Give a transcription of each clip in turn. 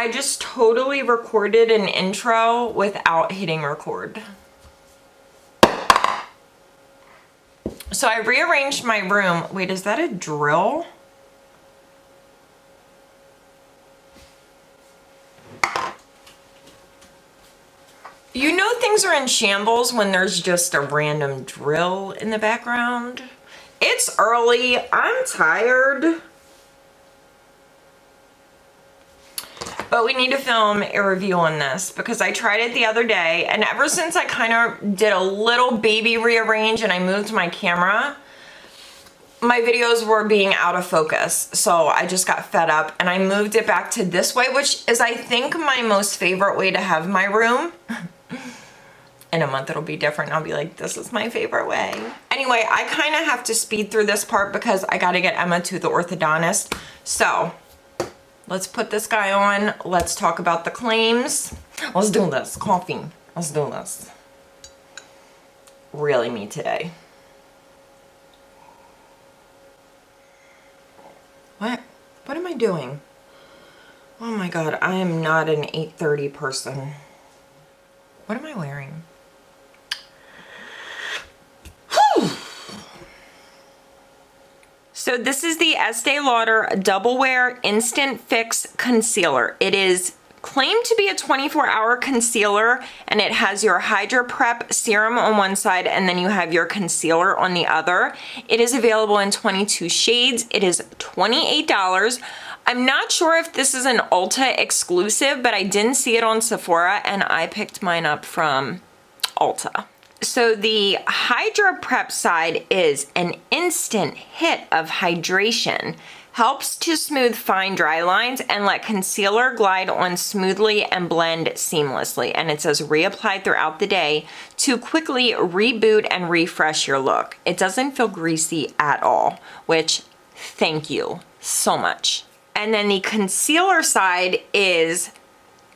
I just totally recorded an intro without hitting record. So I rearranged my room. Wait, is that a drill? You know things are in shambles when there's just a random drill in the background. It's early, I'm tired. But we need to film a review on this because I tried it the other day, and ever since I kind of did a little baby rearrange and I moved my camera, my videos were being out of focus. So I just got fed up and I moved it back to this way, which is I think my most favorite way to have my room. In a month it'll be different. I'll be like, this is my favorite way. Anyway, I kind of have to speed through this part because I got to get Emma to the orthodontist. So let's put this guy on. Let's talk about the claims. Let's do this. Coffee. Let's do this. Really me today. What? What am I doing? Oh my God, I am not an 8:30 person. What am I wearing? So this is the Estee Lauder Double Wear Instant Fix Concealer. It is claimed to be a 24-hour concealer, and it has your Hydra Prep serum on one side and then you have your concealer on the other. It is available in 22 shades. It is $28. I'm not sure if this is an Ulta exclusive, but I didn't see it on Sephora and I picked mine up from Ulta. So the Hydra Prep side is an instant hit of hydration. Helps to smooth fine dry lines and let concealer glide on smoothly and blend seamlessly. And it says reapply throughout the day to quickly reboot and refresh your look. It doesn't feel greasy at all, which thank you so much. And then the concealer side is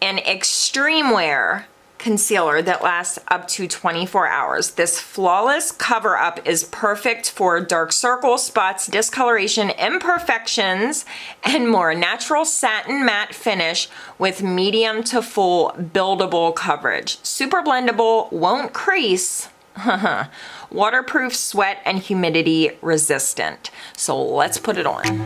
an extreme wear concealer that lasts up to 24 hours. This flawless cover up is perfect for dark circles, spots, discoloration, imperfections, and more. Natural satin matte finish with medium to full buildable coverage. Super blendable, won't crease. Waterproof, sweat, and humidity resistant. So let's put it on.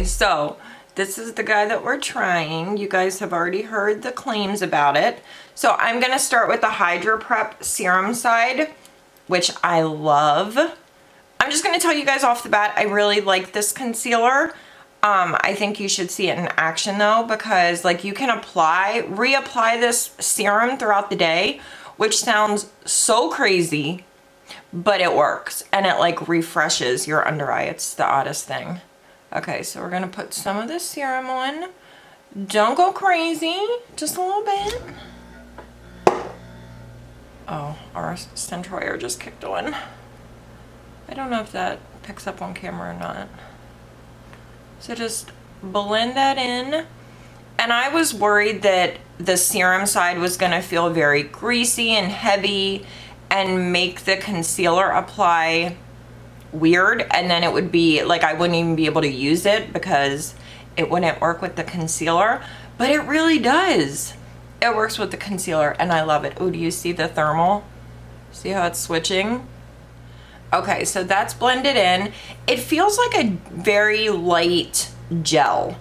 So this is the guy that we're trying. You guys have already heard the claims about it. So I'm gonna start with the Hydra Prep serum side, which I love. I'm just gonna tell you guys off the bat, I really like this concealer. I think you should see it in action though, because like you can reapply this serum throughout the day, which sounds so crazy, but it works and it like refreshes your under eye. It's the oddest thing. Okay, so we're gonna put some of this serum on. Don't go crazy, just a little bit. Oh, our central air just kicked on. I don't know if that picks up on camera or not. So just blend that in. And I was worried that the serum side was gonna feel very greasy and heavy and make the concealer apply weird, and then it would be like I wouldn't even be able to use it because it wouldn't work with the concealer, but it really does. It works with the concealer and I love it. Oh, do you see the thermal? See how it's switching? Okay, so that's blended in. It feels like a very light gel,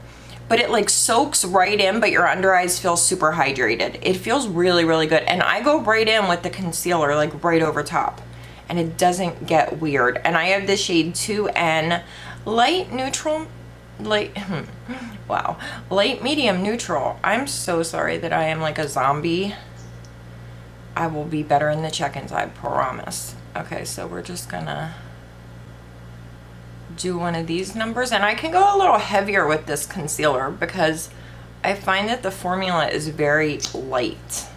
but it like soaks right in, but your under eyes feel super hydrated. It feels really, really good. And I go right in with the concealer, like right over top, and it doesn't get weird. And I have the shade 2N Light Neutral light, wow, light, medium, neutral. I'm so sorry that I am like a zombie. I will be better in the check-ins, I promise. Okay, so we're just gonna do one of these numbers, and I can go a little heavier with this concealer because I find that the formula is very light.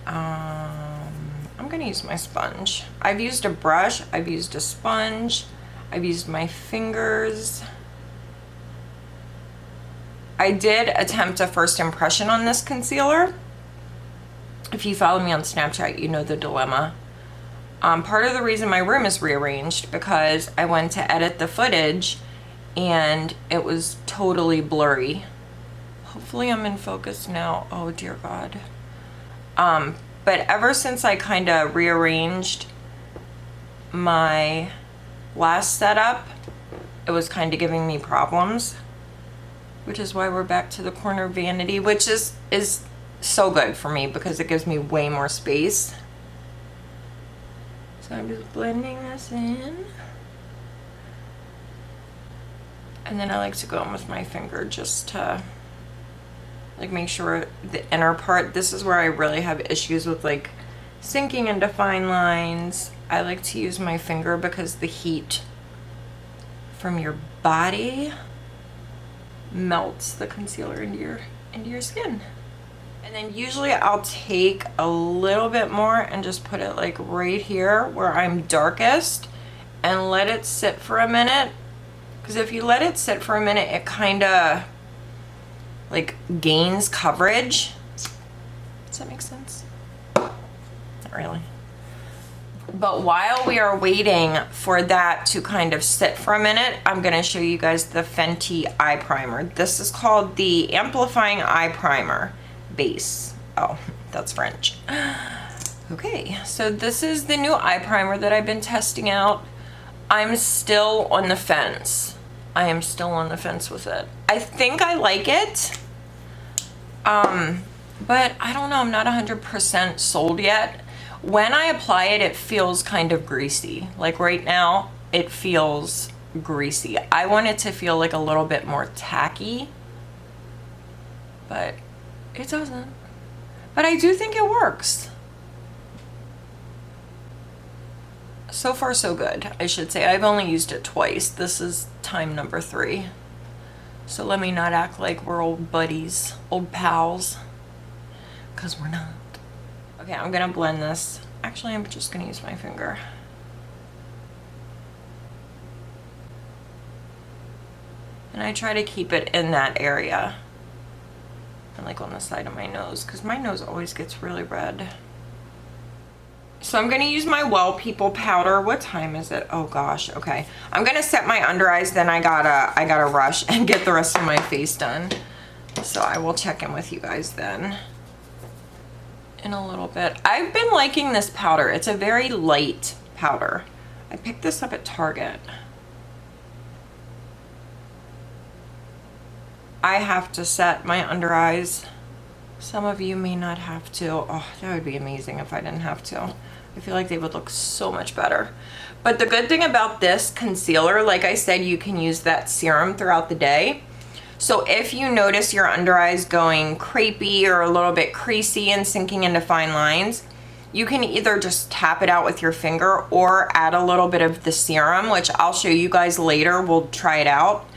I'm gonna use my sponge. I've used a brush, I've used a sponge, I've used my fingers. I did attempt a first impression on this concealer. If you follow me on Snapchat, you know the dilemma. Part of the reason my room is rearranged because I went to edit the footage and it was totally blurry. Hopefully I'm in focus now. Oh dear God. But ever since I kind of rearranged my last setup, it was kind of giving me problems, which is why we're back to the corner vanity, which is so good for me because it gives me way more space. So I'm just blending this in. And then I like to go in with my finger just to like make sure the inner part, this is where I really have issues with like sinking into fine lines. I like to use my finger because the heat from your body melts the concealer into your skin. And then usually I'll take a little bit more and just put it like right here where I'm darkest and let it sit for a minute. Because if you let it sit for a minute, it kind of like gains coverage. Does that make sense? Not really. But while we are waiting for that to kind of sit for a minute, I'm going to show you guys the Fenty eye primer. This is called the Amplifying Eye Primer Base. Oh, that's French. Okay, so this is the new eye primer that I've been testing out. I'm still on the fence. I am still on the fence with it. I think I like it. But I don't know, I'm not 100% sold yet. When I apply it, it feels kind of greasy. Like right now, it feels greasy. I want it to feel like a little bit more tacky, but it doesn't. But I do think it works. So far, so good, I should say. I've only used it twice. This is time number 3. So let me not act like we're old buddies, old pals, because we're not. Okay, I'm gonna blend this. Actually, I'm just gonna use my finger. And I try to keep it in that area. And like on the side of my nose, because my nose always gets really red. So I'm gonna use my Well People powder. What time is it? Oh gosh, okay. I'm gonna set my under eyes, then I gotta rush and get the rest of my face done. So I will check in with you guys then in a little bit. I've been liking this powder. It's a very light powder. I picked this up at Target. I have to set my under eyes. Some of you may not have to. Oh, that would be amazing if I didn't have to. I feel like they would look so much better. But the good thing about this concealer, like I said, you can use that serum throughout the day. So if you notice your under eyes going crepey or a little bit creasy and sinking into fine lines, you can either just tap it out with your finger or add a little bit of the serum, which I'll show you guys later. We'll try it out.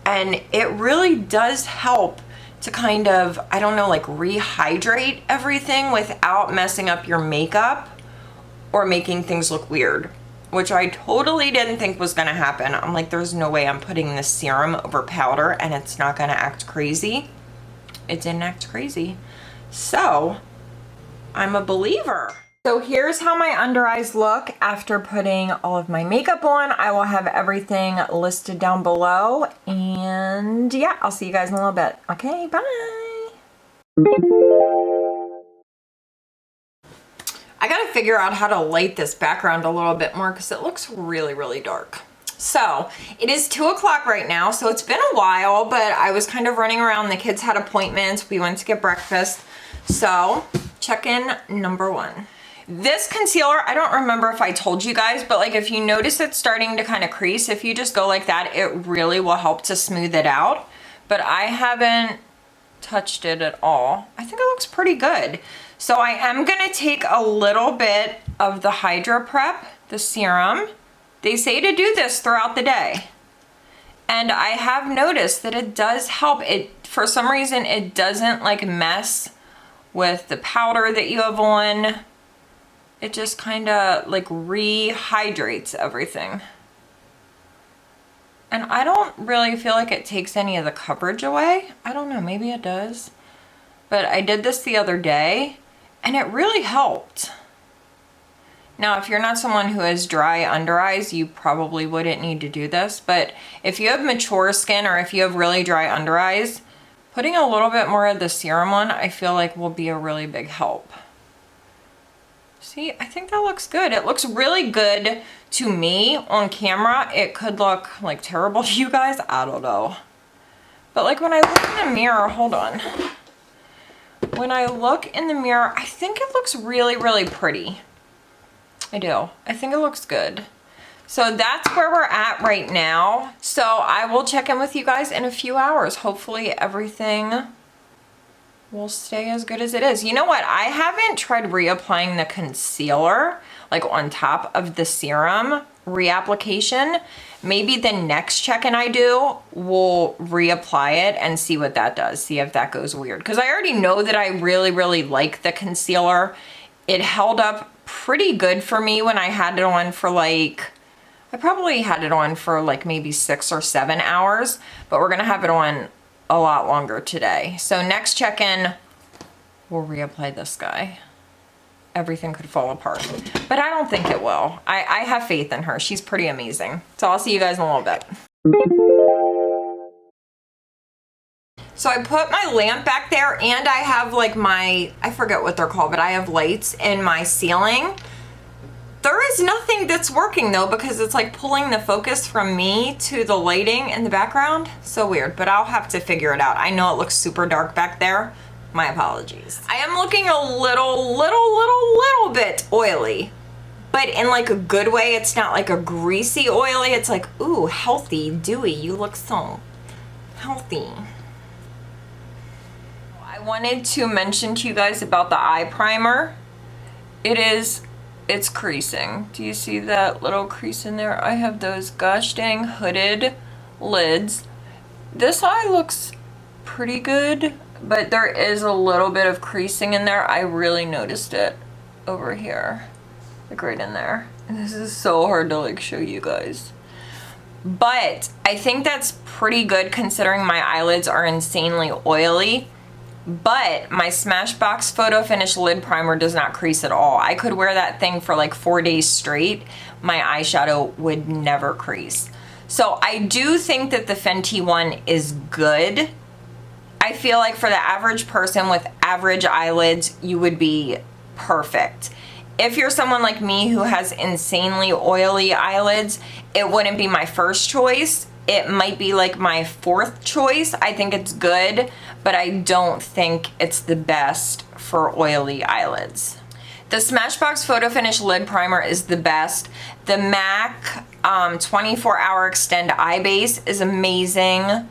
And it really does help to kind of, I don't know, like rehydrate everything without messing up your makeup or making things look weird, which I totally didn't think was gonna happen. I'm like, there's no way I'm putting this serum over powder and it's not gonna act crazy. It didn't act crazy. So I'm a believer. So here's how my under eyes look after putting all of my makeup on. I will have everything listed down below. And yeah, I'll see you guys in a little bit. Okay, bye. I gotta figure out how to light this background a little bit more because it looks really, really dark. So it is 2 o'clock right now, so it's been a while, but I was kind of running around. The kids had appointments. We went to get breakfast. So check-in number 1. This concealer, I don't remember if I told you guys, but like if you notice it's starting to kind of crease, if you just go like that, it really will help to smooth it out. But I haven't touched it at all. I think it looks pretty good. So I am gonna take a little bit of the Hydra Prep, the serum. They say to do this throughout the day. And I have noticed that it does help. It, for some reason, it doesn't like mess with the powder that you have on. It just kind of like rehydrates everything. And I don't really feel like it takes any of the coverage away. I don't know, maybe it does. But I did this the other day and it really helped. Now, if you're not someone who has dry under eyes, you probably wouldn't need to do this. But if you have mature skin or if you have really dry under eyes, putting a little bit more of the serum on, I feel like will be a really big help. See, I think that looks good. It looks really good to me on camera. It could look like terrible to you guys. I don't know. But like when I look in the mirror, hold on. When I look in the mirror, I think it looks really, really pretty. I do. I think it looks good. So that's where we're at right now. So I will check in with you guys in a few hours. Hopefully everything will stay as good as it is. You know what? I haven't tried reapplying the concealer like on top of the serum reapplication. Maybe the next check-in I do, we'll reapply it and see what that does. See if that goes weird. Because I already know that I really, really like the concealer. It held up pretty good for me when I had it on for like, I probably had it on for like maybe 6 or 7 hours, but we're gonna have it on a lot longer today. So next check-in, we'll reapply this guy. Everything could fall apart, but I don't think it will. I have faith in her. She's pretty amazing. So I'll see you guys in a little bit. So I put my lamp back there and I have like my, I forget what they're called, but I have lights in my ceiling. There is nothing that's working though because it's like pulling the focus from me to the lighting in the background. So weird, but I'll have to figure it out. I know it looks super dark back there. My apologies. I am looking a little bit oily, but in like a good way. It's not like a greasy oily. It's like, ooh, healthy, dewy. You look so healthy. I wanted to mention to you guys about the eye primer. It's creasing. Do you see that little crease in there? I have those gosh dang hooded lids. This eye looks pretty good, but there is a little bit of creasing in there. I really noticed it over here, like right in there. And this is so hard to like show you guys. But I think that's pretty good considering my eyelids are insanely oily. But my Smashbox Photo Finish Lid Primer does not crease at all. I could wear that thing for like 4 days straight. My eyeshadow would never crease. So I do think that the Fenty one is good. I feel like for the average person with average eyelids, you would be perfect. If you're someone like me who has insanely oily eyelids, it wouldn't be my first choice. It might be like my 4th choice. I think it's good, but I don't think it's the best for oily eyelids. The Smashbox Photo Finish Lid Primer is the best. The MAC 24-Hour Extend Eye Base is amazing.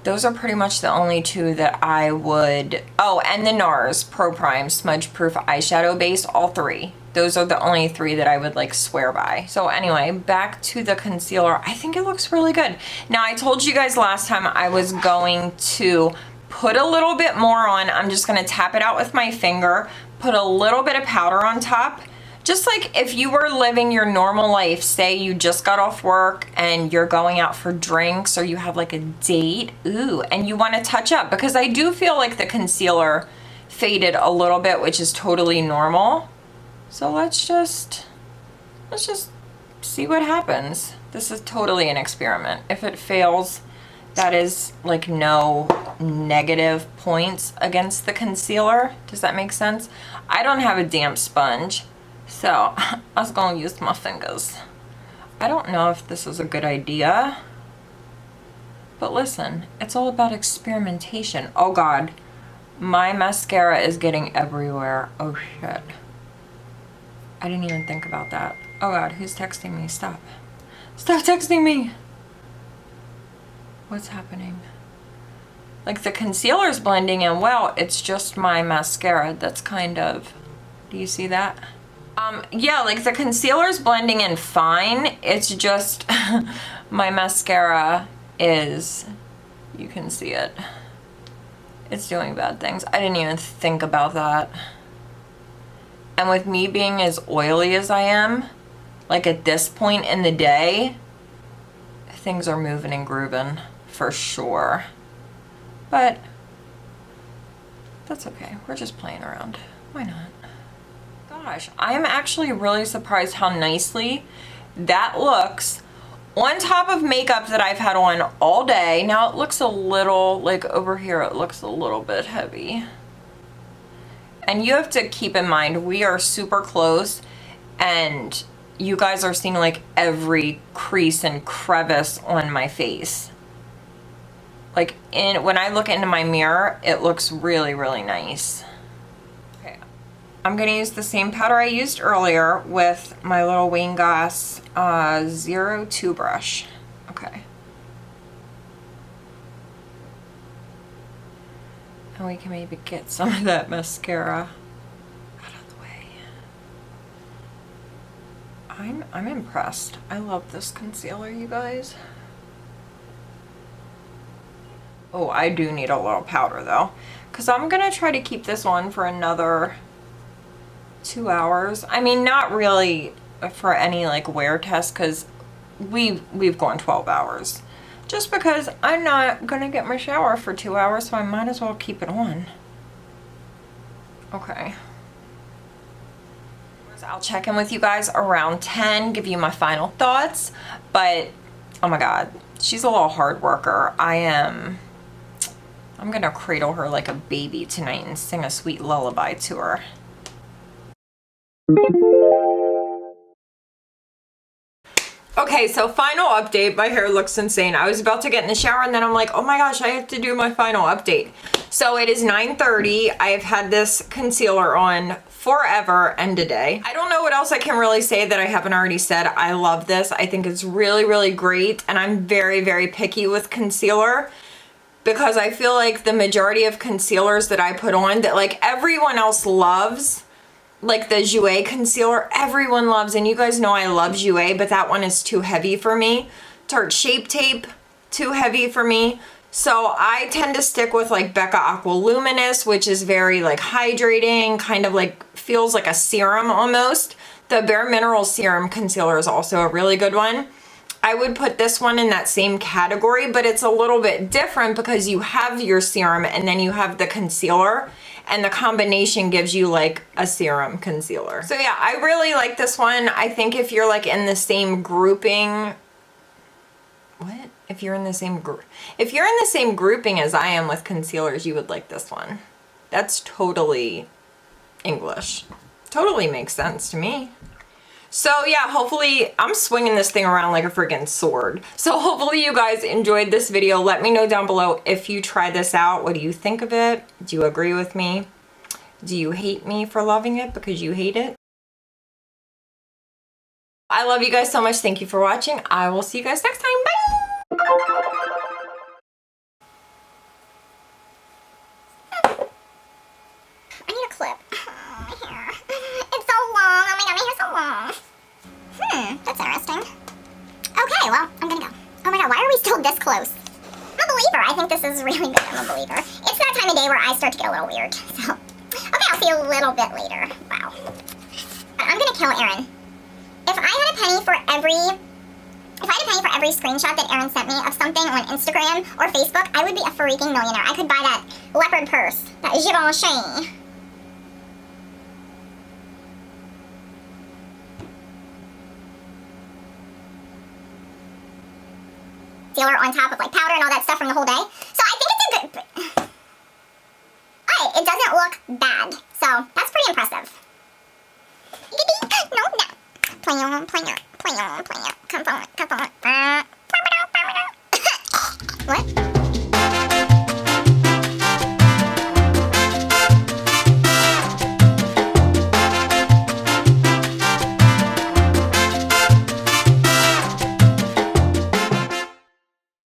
Those are pretty much the only two that I would... Oh, and the NARS Pro Prime Smudge Proof Eyeshadow Base, all 3. Those are the only 3 that I would like swear by. So anyway, back to the concealer. I think it looks really good. Now I told you guys last time I was going to put a little bit more on. I'm just gonna tap it out with my finger, put a little bit of powder on top. Just like if you were living your normal life, say you just got off work and you're going out for drinks or you have like a date, ooh, and you wanna touch up, because I do feel like the concealer faded a little bit, which is totally normal. So let's just see what happens. This is totally an experiment. If it fails, that is like no negative points against the concealer. Does that make sense? I don't have a damp sponge, so I was gonna use my fingers. I don't know if this is a good idea, but listen, it's all about experimentation. Oh God, my mascara is getting everywhere. Oh shit. I didn't even think about that. Oh God, who's texting me? Stop. Stop texting me. What's happening? Like the concealer's blending in well, it's just my mascara that's kind of, do you see that? Yeah, like the concealer's blending in fine. It's just my mascara is, you can see it. It's doing bad things. I didn't even think about that. And with me being as oily as I am, like at this point in the day, things are moving and grooving for sure. But that's okay. We're just playing around. Why not? Gosh, I'm actually really surprised how nicely that looks on top of makeup that I've had on all day. Now it looks a little, like over here, it looks a little bit heavy. And you have to keep in mind, we are super close and you guys are seeing like every crease and crevice on my face. Like when I look into my mirror, it looks really, really nice. Okay, I'm gonna use the same powder I used earlier with my little Wayne Goss 02 brush. Okay. And we can maybe get some of that mascara out of the way. I'm impressed. I love this concealer, you guys. Oh, I do need a little powder though, because I'm gonna try to keep this on for another 2 hours. I mean, not really for any like wear test, because we've gone 12 hours. Just because I'm not gonna get my shower for 2 hours, so I might as well keep it on. Okay. I'll check in with you guys around 10, give you my final thoughts, but oh my God, she's a little hard worker. I'm gonna cradle her like a baby tonight and sing a sweet lullaby to her. Okay, so final update. My hair looks insane. I was about to get in the shower and then I'm like, oh my gosh, I have to do my final update. So it is 9:30. I've had this concealer on forever and a day. I don't know what else I can really say that I haven't already said. I love this. I think it's really, really great. And I'm very, very picky with concealer, because I feel like the majority of concealers that I put on that like everyone else loves, like the JOUER concealer, everyone loves, and you guys know I love JOUER, but that one is too heavy for me. Tarte Shape Tape, too heavy for me. So I tend to stick with like Becca Aqua Luminous, which is very like hydrating, kind of like feels like a serum almost. The Bare Minerals Serum Concealer is also a really good one. I would put this one in that same category, but it's a little bit different because you have your serum and then you have the concealer, and the combination gives you like a serum concealer. So yeah, I really like this one. I think if you're like in the same grouping, what? If you're in the same grouping as I am with concealers, you would like this one. That's totally English. Totally makes sense to me. So yeah, hopefully I'm swinging this thing around like a freaking sword. So hopefully you guys enjoyed this video. Let me know down below if you try this out. What do you think of it? Do you agree with me? Do you hate me for loving it because you hate it? I love you guys so much. Thank you for watching. I will see you guys next time. Bye! I need a clip. Oh, my hair. It's so long. Oh my God, my hair's so long. That's interesting. Okay, well, I'm gonna go. Oh my God, why are we still this close? I'm a believer. I think this is really good. I'm a believer. It's that time of day where I start to get a little weird. So, okay, I'll see you a little bit later. Wow. I'm gonna kill Erin. If I had a penny for every screenshot that Erin sent me of something on Instagram or Facebook, I would be a freaking millionaire. I could buy that leopard purse, that Givenchy. Concealer on top of like powder and all that stuff from the whole day. So I think it's a good, but it doesn't look bad. So that's pretty impressive. No. Play on. Come on. What?